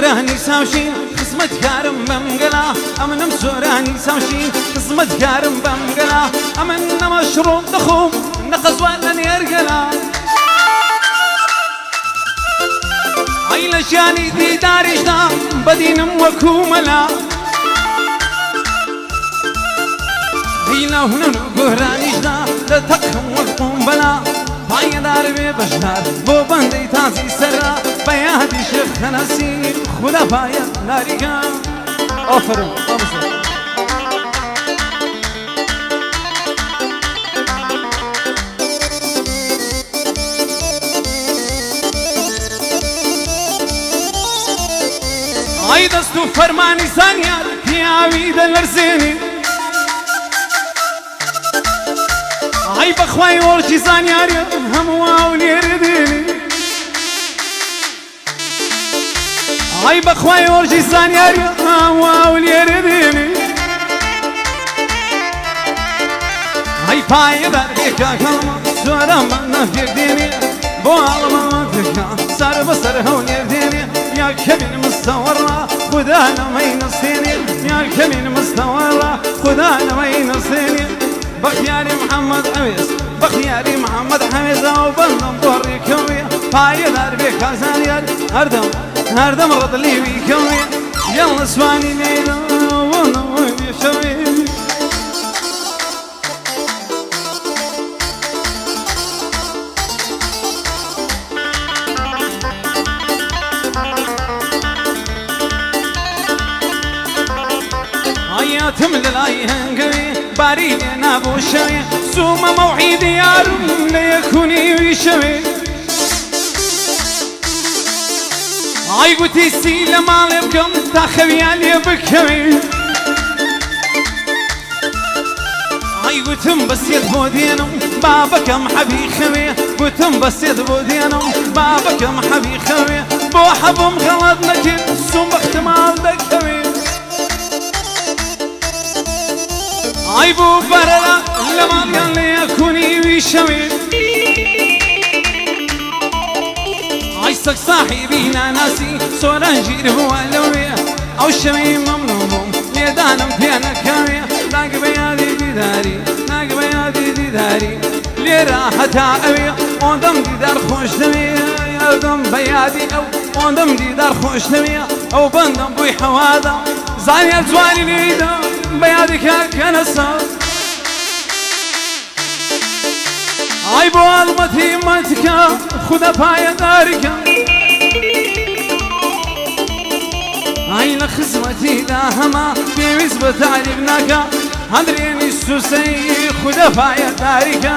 سۆرانی ساوشین خزمەت کارم بەمگەلا ئەمنم سۆرانی ساوشین خزمەت کارم بەمگەلا ئەمن نەمەشڕۆم دەخۆم نەقەزوان لە نێرگەلا ئەی لە ژیانی دیداریشدا بەدینم وەکو مەلا هی لە هونەر و گۆرانیشدا لە تەقم وەک قۆمبەلا پایەدار بێ بەشدار بۆ بەندەی تازی سەرا بە یادی شێخ خەنەسی خودە پایە ناریگە ئافرین ئەمسە ئای دەست و فەرمانی زانیار پیاوی دەلەرزێنی ئای بەخوای وەرجی زانیاریە هەموو ئاو لێرە دێنی ئای بەخوای وەرجی زانیاریە هەموو ئاو لێرە دێنی ئای پایەدار بێکاکەڵمە زۆرە من نەفێک دێنێ بۆ ئاڵەمە دەکا سەر بەسەر هەو لێر دێنێ یا کەمین مستەوەڕە خوددا نەمەی نەستێنێ یا کەمین مستەوەڕە خوددا نەمەی نەستێنێ بەختیاری محەممەد حەوێز بەختیاری محەممەد حەوێزە و بەندم بۆڕی کەوێ پایەدار بێ کازانیار هەردەم ڕەدلیوی کەوێ یەڵ سوانی لێدە بۆنەوەی بێشەوێ ئایاتم لە لای هەنگەوێ باری لێ نابوو شەوێ سومە مەوعیدی یارم لە یەکونیوی شەوێ ئای گوتی سی لە ماڵێ بکەم تا خەویان لێ بکەوێ ئای گوتم بەسێت بۆ دێنم بابەکەم حەبی خەوێ گوتم بەسێت بۆ دێنم بابەکەم حەبی خەوێ بۆ حەبم غەڵەت نەکرد سوم بەختماڵ دەکەوێ ئای بۆ بەرەلا لە ماڵیان لە یەکونیوی شەوێ ئای سەگ ساحیبی ناناسی سۆرانگیر بووە لەوێ ئەو شەوەی مەمنوو بووم لێدانم پێ نەکەوێ ناگە بە یادی دیداری ناگە بە یادی دیداری لێرە هەتا ئەوێ ئۆندەم دیدار خۆش دەوێ یادم بە یادی ئەو ئۆندەم دیدار خۆش دەوێ ئەو بەندەم بووی حەوادا زانیار جوانی لێیدا بە یادی کەنەسە ئای بۆ ئەڵمەتی مەتکە خودە پایەداریکە ئای لە خزمەتیدا هەما پێویست بە تعریف ناکە هەندرێنی سوسەی خودە پایەداریکە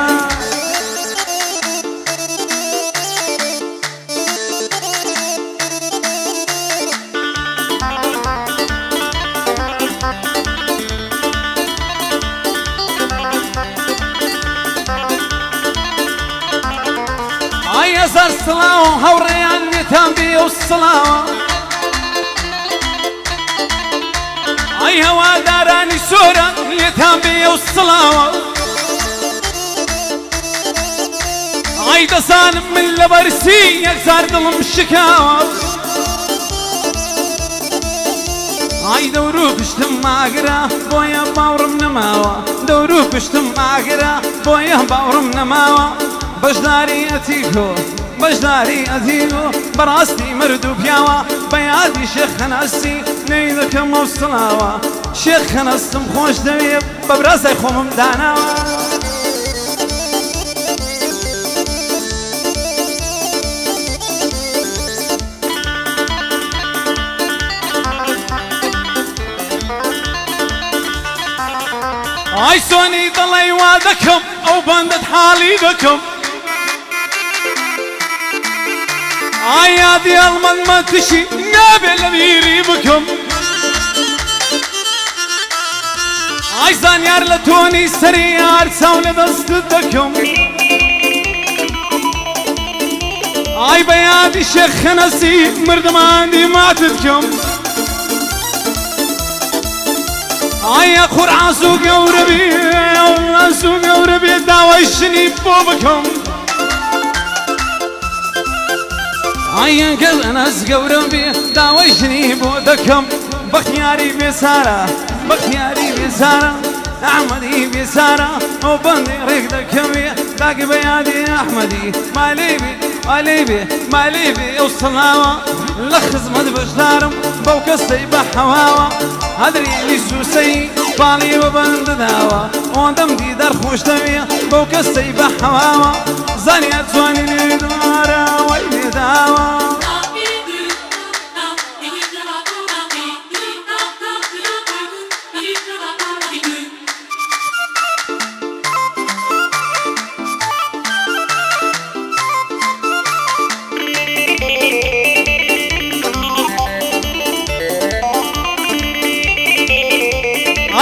هەزار سڵاو هەوڕێیان لێتان بێ و سڵاوە ئای هەوادارانی سۆرە لێتان بێ و سڵاوە ئای دەزانم من لە بەرسی یەکزار دڵم شکاوە ئای دەور و پشتم ماگرە بۆیە باوڕم نەماوە دەور و پشتم ماگرە بۆیە باوڕم نەماوە بەشداری ئەتیکۆ بەشداری ئەتیکۆ بەڕاستی مرد و پیاوە بە یادی شێخ خەنەسی نەی دەکەم ئەو سڵاوە شێخ خەنەسم خۆش دەوێ بە برازای خۆمم داناوە ئای سۆنی دڵی وا دەکەم ئەو بەندت حاڵی دەکەم ئای یادی ئەڵمەندمەتشی نابێ لە بیری بکەم ئای زانیار لە تۆنی سەری یار چاو لە دەستت دەکەم ئای بە یادی شێخ خەنەسی مردماندی ماتت کەم ئایا قورعاز و گەورە بێ ئەوڵاز و گەورە بێ داوای شنی بۆ بکەم عين قل ناس قورم بي داويشني بودكم بختياري بسارة بختياري بسارة أحمدي بسارة وبندي ريقدكم باقي بيادي أحمدي ماليبي وصلاوة لخز مدبش دارم بوكستي بحواوة هدري سوسي بالي وبند داوة وندم دي دار خوش تبي بوكستي بحواوة زانيات زواني لدوارة ويلي داوة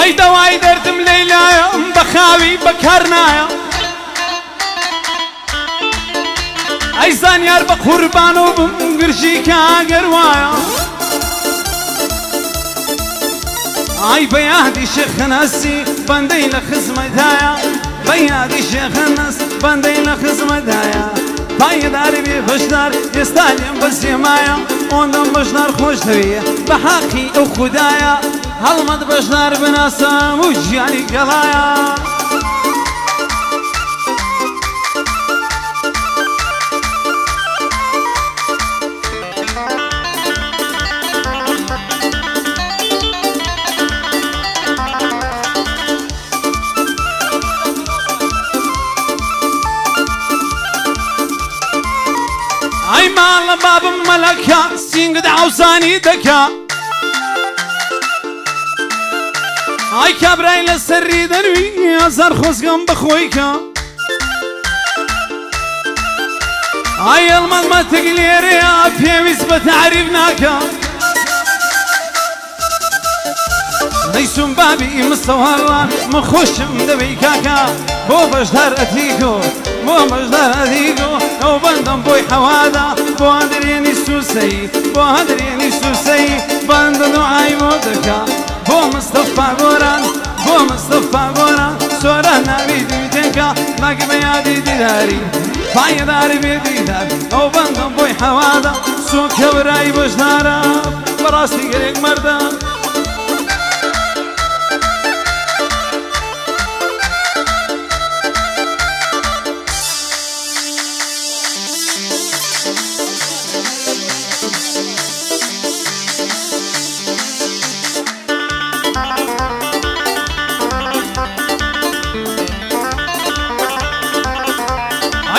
اي دواي دردم ليلى بخاوي بكرنايا اي زانيار بقربان وبمقرشي كاقروايا اي بيادي شيخ ناسي بندي لخزمتايا بيادي شيخ الناس بندي لخزمتايا باي داري بي بشدار يستعلم بس يمايا وندم بشدار خوش تبيه بحقي او خدايا هالمد بشدار بناسا وجياني قضايا اي مال باب ملكا سينقد عوساني دكا اي كابراي لسري دنوي ازار خوزقم بخويكا اي المد ما تقليري يا بيميز بتعرفناكا ليسون بابي مستوهران مخوش مدبي كاكا بو بجدار اتيكو بو بجدار اتيكو او بندم بوي حوادا بو هدريني سوسي بو هدريني سوسي بندم عاي مودكا بو مصطفى قوران بو مصطفى قوران سورة نبي ديتنكا لاقي بيادي ديداري باي داري بيديدار او بندم بوي حوادا سوك براي بجدارا براستي قريق مردان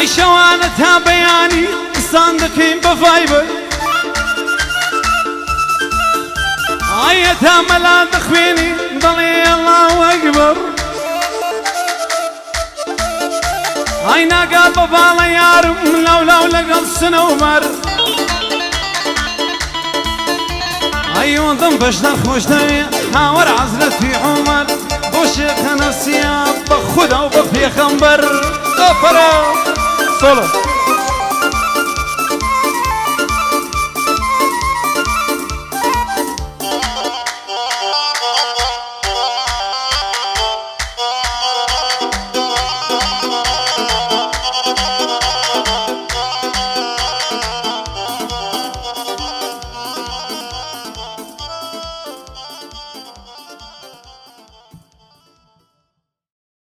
اي شوانتها بياني صندقين بفايبر ايتها ملا تخويني ضلي الله اكبر اي ناقا بفالا يارم لو لقل سنومر اي وضم بشدر خوش دمي هاور عزلت في عمر بوشيخ نفسي بخدا وبفي خنبر Solo.